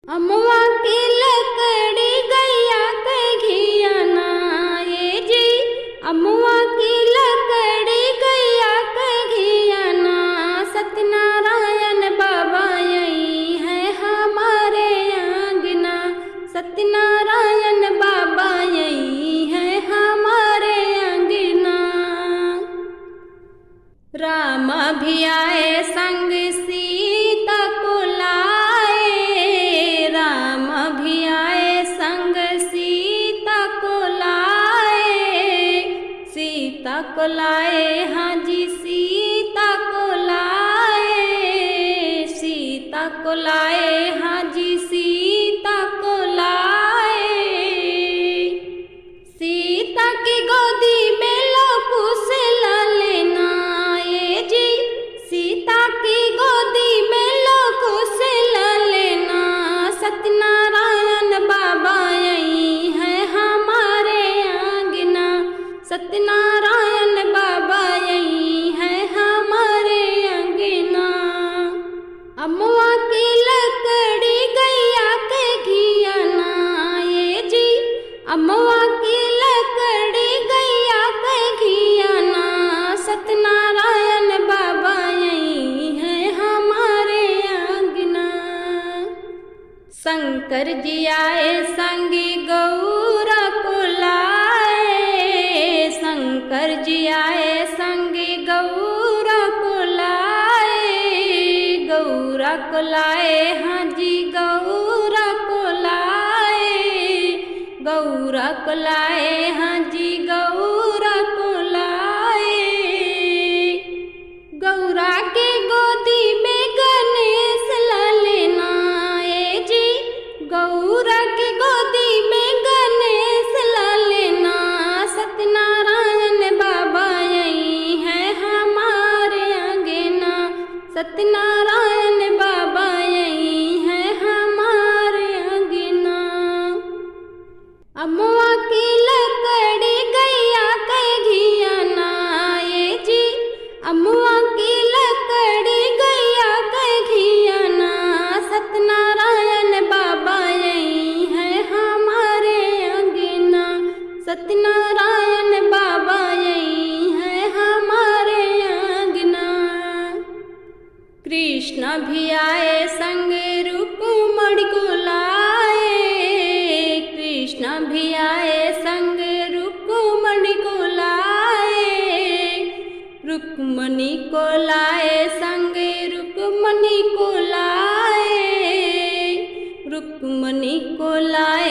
अमवा की लकड़ी गैया के घियाना ये जी। अमवा की लकड़ी गैया के घियाना। सत्यनारायण बाबा यही है हमारे आंगना। सत्यनारायण बाबा यही है हमारे आंगना। राम भी आए संग सीता को लाए। राम भी आए संग सीता को लाए। सीता को लाए हाँ जी सीता को लाए। सीता को लाए हाँ जी सीता को लाए। सीता की गोदी में लोकुश लेना ये जी। सीता की गोदी में लोकुश लेना। सत्यनारायण बाबा यही है हमारे आंगना। सत्यनारायण बाबा यही है हमारे आंगना। अमवा की लकड़ी गैया के घियाना ये जी। अमवा की लकड़ी गैया के घियाना। सत्यनारायण बाबा यही है हमारे आंगना। शंकर जी आए संगी गौरा को लाए। शंकर जी आए संगी गौरा को लाए। गौरा को लाए हाँ जी गौरा को लाए। गौरा को लाए हाँ जी गौरा को लाए। गौरा के गोदी में गणेश लेना ये जी। गौरा की गोदी में गणेश लेना। सत्यनारायण बाबा यही है हमारे आंगना। सत्यनारायण बाबा यही है हमारे आंगना। अमवा की लकड़ी गैया के घियाना ये जी। अमवा की लकड़ी गैया के घियाना। सत्यनारायण बाबा यही है हमारे आंगना। सत्यनारायण बाबा यही है हमारे आंगना। कृष्ण भी आए संग रुक्मणी को लाए। कृष्ण भी आए संग रुक्मणी को लाए। रुक्मणी को लाए संग रुक्मणी को लाए। रुक्मणी को लाए